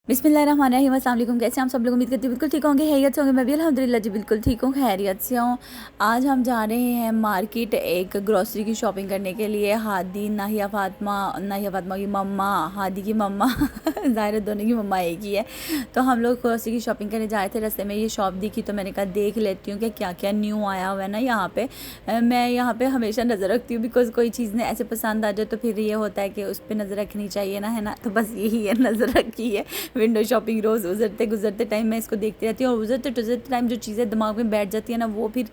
बिस्मिल्लाहिर्रहमानिर्रहीम, अस्सलाम वालेकुम। कैसे हैं हम सब लोग? उम्मीद करती हूँ बिल्कुल ठीक होंगे, खैरियत से होंगे। मैं भी अल्हम्दुलिल्लाह जी बिल्कुल ठीक हूँ, खैरियत से हूँ। आज हम जा रहे हैं मार्केट एक ग्रॉसरी की शॉपिंग करने के लिए। हादी, नाहिया फ़ातिमा की मम्मा, हादी की मम्मा ज़ाहिर दोनों की मम्मा एक ही है। तो हम लोग ग्रॉसरी की शॉपिंग करने जाए थे। रास्ते में ये शॉप दिखी तो मैंने कहा देख लेती हूँ कि क्या क्या न्यू आया हुआ है ना यहाँ पे। मैं यहाँ पे हमेशा नज़र रखती हूँ, बिकॉज़ कोई चीज़ ने ऐसे पसंद आ जाए तो फिर ये होता है कि उस पर नज़र रखनी चाहिए ना, है ना। तो बस यही है, नज़र रखी है। विंडो शॉपिंग रोज़ गुजरते गुजरते टाइम मैं इसको देखती रहती हूँ, और गुजरते गुजरते टाइम जो चीज़ें दिमाग में बैठ जाती है ना, वो फिर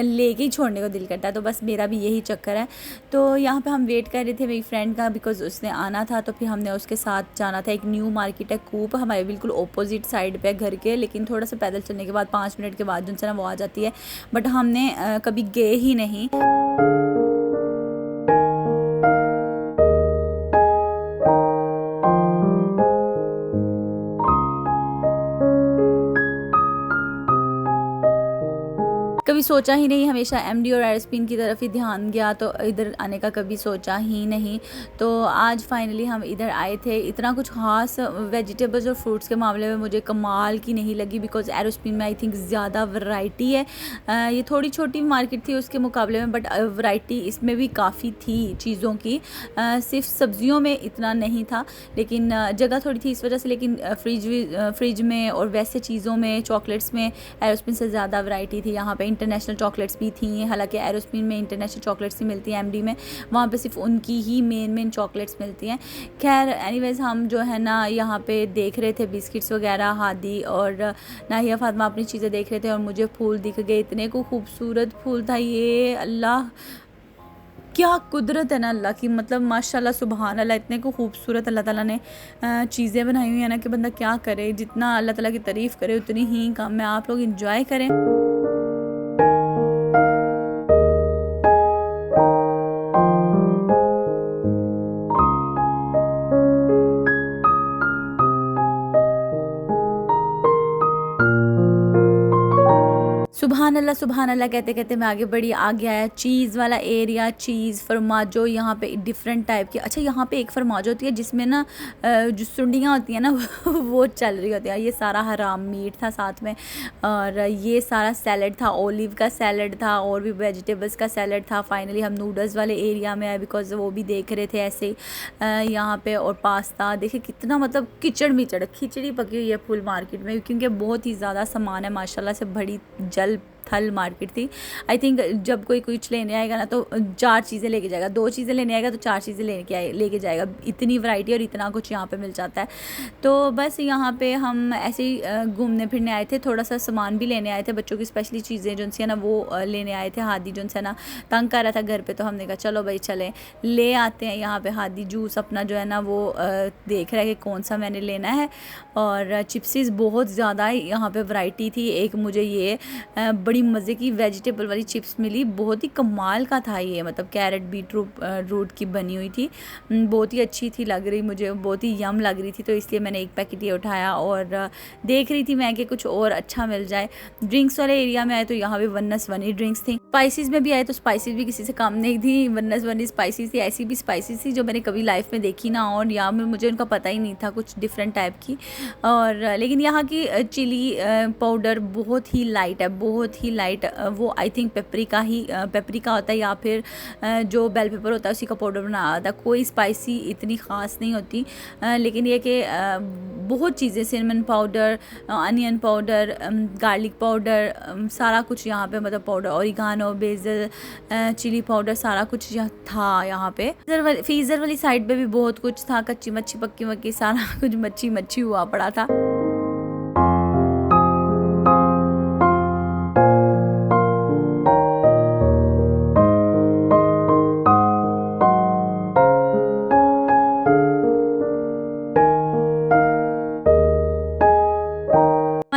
लेके ही छोड़ने को दिल करता है। तो बस मेरा भी यही चक्कर है। तो यहाँ पे हम वेट कर रहे थे मेरी फ्रेंड का, बिकॉज़ उसने आना था, तो फिर हमने उसके साथ जाना था। एक न्यू मार्केट है कूप, हमारे बिल्कुल अपोजिट साइड पे घर के, लेकिन थोड़ा सा पैदल चलने के बाद 5 मिनट के बाद जो है ना वो आ जाती है। बट हमने कभी गए ही नहीं। कभी सोचा ही नहीं, हमेशा एमडी और एयरस्पिन की तरफ ही ध्यान गया, तो इधर आने का कभी सोचा ही नहीं। तो आज फाइनली हम इधर आए थे। इतना कुछ ख़ास वेजिटेबल्स और फ्रूट्स के मामले में मुझे कमाल की नहीं लगी, बिकॉज़ एयरस्पिन में आई थिंक ज़्यादा वैरायटी है। ये थोड़ी छोटी मार्केट थी उसके मुकाबले में, बट वैरायटी इसमें भी काफ़ी थी चीज़ों की। सिर्फ सब्जियों में इतना नहीं था, लेकिन जगह थोड़ी थी इस वजह से। लेकिन फ्रिज में और वैसे चीज़ों में, चॉकलेट्स में एयरोस्पिन से ज़्यादा वैरायटी थी। यहाँ पे इंटरनेशनल चॉकलेट्स भी थी, हालांकि एयरोस्पिन में इंटरनेशनल चॉकलेट्स ही मिलती हैं, एमडी में वहाँ पे सिर्फ उनकी ही मेन चॉकलेट्स मिलती हैं। खैर एनीवेज, हम जो है ना यहाँ पे देख रहे थे बिस्किट्स वगैरह। हादी और नाहिया फातिमा अपनी चीज़ें देख रहे थे, और मुझे फूल दिख गए। इतने को खूबसूरत फूल था ये, अल्लाह क्या कुदरत है ना अल्लाह की, मतलब माशाल्लाह सुबहान अल्लाह। इतने को खूबसूरत अल्लाह ताला ने चीज़ें बनाई हुई है ना कि बंदा क्या करे, जितना अल्लाह ताला की तारीफ़ करे उतनी ही कम है। आप लोग इंजॉय करें। सुबहान अल्लाह कहते कहते मैं आगे बढ़ी। आगे आया चीज़ वाला एरिया, चीज़ फरमाजो यहाँ पे डिफरेंट टाइप की। अच्छा, यहाँ पे एक फरमाजो होती है जिसमें ना जो सुंडियाँ होती हैं ना वो चल रही होती है। ये सारा हराम मीट था साथ में, और ये सारा सैलड था, ओलिव का सैलड था, और भी वेजिटेबल्स का सैलड था। फाइनली हम नूडल्स वाले एरिया में आए, बिकॉज वो भी देख रहे थे ऐसे ही यहाँ पे। और पास्ता देखिए कितना, मतलब किचड़ मिचड़ खिचड़ी पकी हुई है फुल मार्केट में, क्योंकि बहुत ही ज़्यादा सामान है माशाल्लाह से। बड़ी जल थल मार्केट थी। आई थिंक जब कोई कुछ लेने आएगा ना तो 4 चीज़ें लेके जाएगा, 2 चीज़ें लेने आएगा तो 4 चीज़ें लेके जाएगा। इतनी वैरायटी और इतना कुछ यहाँ पे मिल जाता है। तो बस यहाँ पे हम ऐसे ही घूमने फिरने आए थे, थोड़ा सा सामान भी लेने आए थे, बच्चों की स्पेशली चीज़ें जो है ना वो लेने आए थे। हादी जो है ना तंग कर रहा था घर पे, तो हमने कहा चलो भाई चलें ले आते हैं। यहाँ पे हादी जूस अपना जो है ना वो देख रहा है कि कौन सा मैंने लेना है। और चिप्सिस बहुत ज़्यादा यहाँ पे वैरायटी थी। एक मुझे ये बड़ी मज़े की वेजिटेबल वाली चिप्स मिली, बहुत ही कमाल का था ये, मतलब कैरेट बीट रूट की बनी हुई थी। बहुत ही अच्छी थी, लग रही मुझे बहुत ही यम लग रही थी, तो इसलिए मैंने एक पैकेट ये उठाया। और देख रही थी मैं कि कुछ और अच्छा मिल जाए। ड्रिंक्स वाले एरिया में आए तो यहाँ भी वनस वनी ड्रिंक्स थी। स्पाइसेस में भी आए तो स्पाइसेस भी किसी से कम नहीं थी। वनस वनी स्पाइसेस थी, ऐसी भी स्पाइसेस थी जो मैंने कभी लाइफ में देखी ना, और यहाँ में मुझे उनका पता ही नहीं था, कुछ डिफरेंट टाइप की। और लेकिन यहाँ की चिली पाउडर बहुत ही लाइट है, बहुत ही लाइट। वो आई थिंक पेपरिका होता है, या फिर जो बेल पेपर होता है उसी का पाउडर बनाया होता है। कोई स्पाइसी इतनी ख़ास नहीं होती, लेकिन ये कि बहुत चीज़ें, cinnamon powder, onion powder, garlic powder, सारा कुछ यहाँ पे, मतलब powder, oregano, basil, chilli powder, सारा कुछ था यहाँ पे। फ्रीज़र वाली साइड पे भी बहुत कुछ था, कच्ची मच्छी पक्की वक्की सारा कुछ मच्छी हुआ पड़ा था।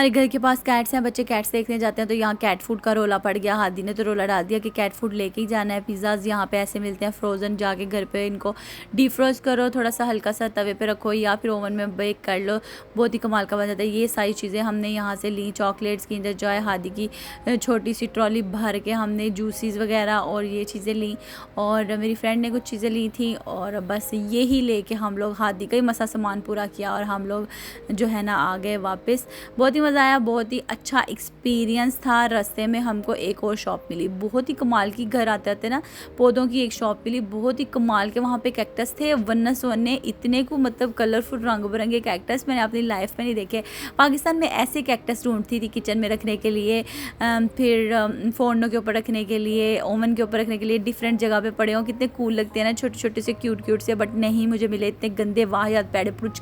हमारे घर के पास कैट्स हैं, बच्चे कैट्स देखने जाते हैं तो यहाँ कैट फूड का रोला पड़ गया। हादी ने तो रोला डाल दिया कि कैट फूड लेके ही जाना है। पिज़्ज़ाज़ यहाँ पे ऐसे मिलते हैं फ्रोज़न, जाके घर पे इनको डीफ्रोस्ट करो, थोड़ा सा हल्का सा तवे पे रखो या फिर ओवन में बेक कर लो, बहुत ही कमाल का बन जाता है। ये सारी चीज़ें हमने यहाँ से ली। चॉकलेट्स, किंडर जॉय, हादी की छोटी सी ट्रॉली भर के हमने जूसीज़ वगैरह और ये चीज़ें ली, और मेरी फ्रेंड ने कुछ चीज़ें ली थी, और बस यही लेके हम लोग हादी का ही मसा सामान पूरा किया और हम लोग जो है ना आ गए वापस। बहुत ही मज़ा आया, बहुत ही अच्छा एक्सपीरियंस था। रास्ते में हमको एक और शॉप मिली, बहुत ही कमाल की। घर आते आते ना पौधों की एक शॉप मिली, बहुत ही कमाल के। वहाँ पे कैक्टस थे वन्ना सवन्ने, इतने को मतलब कलरफुल रंग बिरंगे कैक्टस मैंने अपनी लाइफ में नहीं देखे। पाकिस्तान में ऐसे कैक्टस ढूंढती थी किचन में रखने के लिए, फिर फोड़नों के ऊपर रखने के लिए, ओवन के ऊपर रखने के लिए, डिफरेंट जगह पे पड़े हों, कितने कूल लगते हैं ना, छोटे छोटे से क्यूट क्यूट से। बट नहीं, मुझे मिले इतने गंदे वाहियात पैड़े पुरुष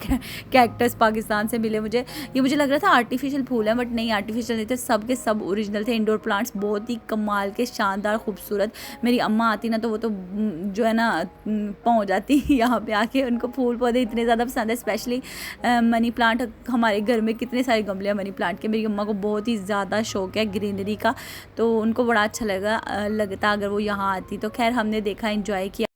कैक्टस पाकिस्तान से मिले मुझे। ये मुझे लग रहा था आर्टिफिशियल फूल है, बट नहीं, आर्टिफिशियल नहीं थे, सब के सब ओरिजिनल थे। इंडोर प्लांट्स बहुत ही कमाल के, शानदार, खूबसूरत। मेरी अम्मा आती ना तो वो तो जो है ना पहुँच जाती यहाँ पे आके। उनको फूल पौधे इतने ज़्यादा पसंद है, स्पेशली मनी प्लांट। हमारे घर में कितने सारे गमले हैं मनी प्लांट के। मेरी अम्मा को बहुत ही ज़्यादा शौक है ग्रीनरी का, तो उनको बड़ा अच्छा लगता अगर वो यहाँ आती। तो खैर हमने देखा, एंजॉय किया।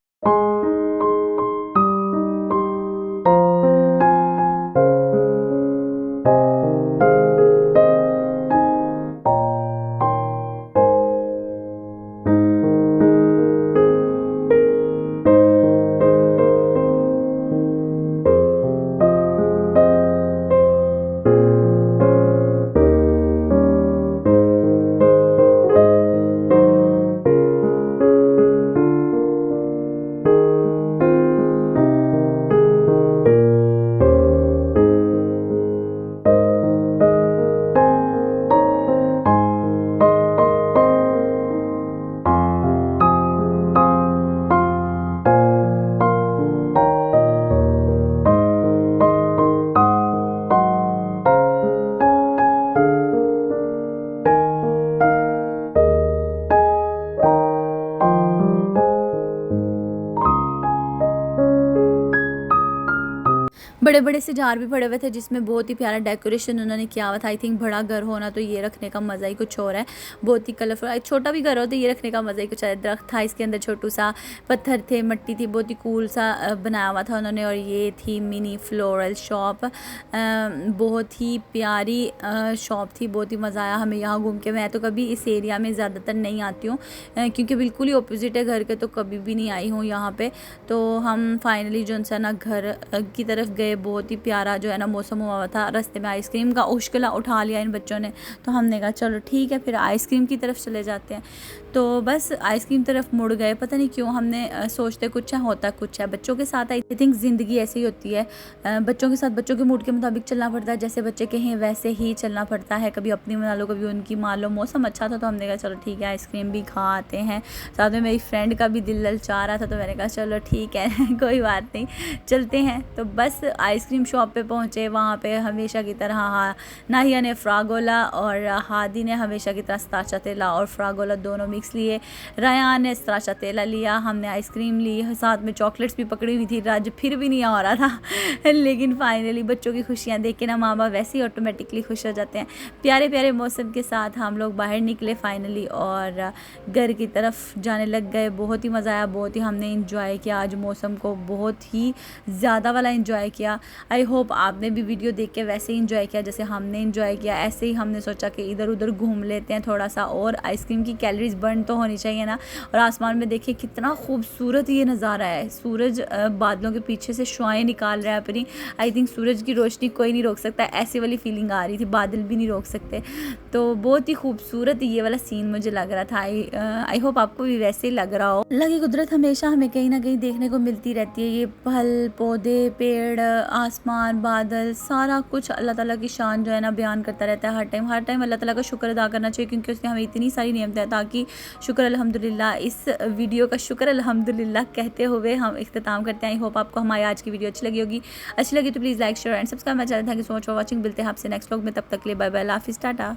बड़े बड़े से जार भी पड़े हुए थे जिसमें बहुत ही प्यारा डेकोरेशन उन्होंने किया हुआ था। आई थिंक बड़ा घर होना तो ये रखने का मज़ा ही कुछ और है, बहुत ही कलरफुल। छोटा भी घर हो तो ये रखने का मज़ा ही कुछ है। दरख्त था इसके अंदर, छोटू सा, पत्थर थे, मिट्टी थी, बहुत ही कूल सा बनाया हुआ था उन्होंने। और ये थी मिनी फ्लोरल शॉप, बहुत ही प्यारी शॉप थी, बहुत ही मज़ा आया हमें यहाँ घूम के। मैं तो कभी इस एरिया में ज़्यादातर नहीं आती हूँ क्योंकि बिल्कुल ही ऑपोजिट है घर के, तो कभी भी नहीं आई हूँ यहाँ पे। तो हम फाइनली जो है ना घर की तरफ गए। बहुत ही प्यारा जो है ना मौसम हुआ था। रास्ते में आइसक्रीम का उश्किला उठा लिया इन बच्चों ने, तो हमने कहा चलो ठीक है फिर आइसक्रीम की तरफ चले जाते हैं। तो बस आइसक्रीम तरफ मुड़ गए। पता नहीं क्यों हमने सोचते कुछ है होता कुछ है। बच्चों के साथ आई थिंक ज़िंदगी ऐसी ही होती है, बच्चों के साथ बच्चों के मूड के मुताबिक चलना पड़ता है। जैसे बच्चे कहें वैसे ही चलना पड़ता है, कभी अपनी बना लो कभी उनकी मान लो। मौसम अच्छा था तो हमने कहा चलो ठीक है आइसक्रीम भी खा आते हैं। साथ में मेरी फ्रेंड का भी दिल ललचा रहा था तो मैंने कहा चलो ठीक है कोई बात नहीं चलते हैं। तो बस आइसक्रीम शॉप पे पहुँचे। वहाँ पे हमेशा की तरह नाहिया ने फ्रागोला और हादी ने हमेशा की तरह स्त्राचातेला और फ्रागोला दोनों मिक्स लिए। रायान ने स्त्राचातेला लिया, हमने आइसक्रीम ली, साथ में चॉकलेट्स भी पकड़ी हुई थी। राज फिर भी नहीं आ रहा था लेकिन फाइनली बच्चों की खुशियाँ देख के ना माँ बाप वैसे ही ऑटोमेटिकली खुश हो जाते हैं। प्यारे प्यारे मौसम के साथ हम लोग बाहर निकले फाइनली और घर की तरफ जाने लग गए। बहुत ही मज़ा आया, बहुत ही हमने इंजॉय किया आज मौसम को, बहुत ही ज़्यादा वाला इंजॉय किया। आई होप आपने भी वीडियो देख के वैसे ही इंजॉय किया जैसे हमने इंजॉय किया। ऐसे ही हमने सोचा कि इधर उधर घूम लेते हैं थोड़ा सा, और आइसक्रीम की कैलोरीज बर्न तो होनी चाहिए ना। और आसमान में देखिए कितना खूबसूरत ये नज़ारा है, सूरज बादलों के पीछे से शुआएं निकाल रहा है अपनी। आई थिंक सूरज की रोशनी कोई नहीं रोक सकता, ऐसी वाली फीलिंग आ रही थी, बादल भी नहीं रोक सकते। तो बहुत ही खूबसूरत ये वाला सीन मुझे लग रहा था। आई होप आपको भी वैसे ही लग रहा हो। लगी कुदरत हमेशा हमें कहीं ना कहीं देखने को मिलती रहती है। ये फल, पौधे, पेड़, आसमान, बादल, सारा कुछ अल्लाह ताला की शान जो है ना बयान करता रहता है। हर टाइम अल्लाह ताला का शुक्र अदा करना चाहिए क्योंकि उसने हमें इतनी सारी नेमतें हैं। ताकि शुक्र अल्हम्दुलिल्लाह, इस वीडियो का शुक्र अल्हम्दुलिल्लाह कहते हुए हम इख्तिताम करते हैं। आई होप आपको हमारी आज की वीडियो अच्छी लगी होगी। अच्छी लगी तो please like share and subscribe my channel. Thank you so much for watching. मिलते हैं आपसे नेक्स्ट व्लॉग में, तब तक के लिए बाय बाय, अल्लाह हाफिज़, टाटा।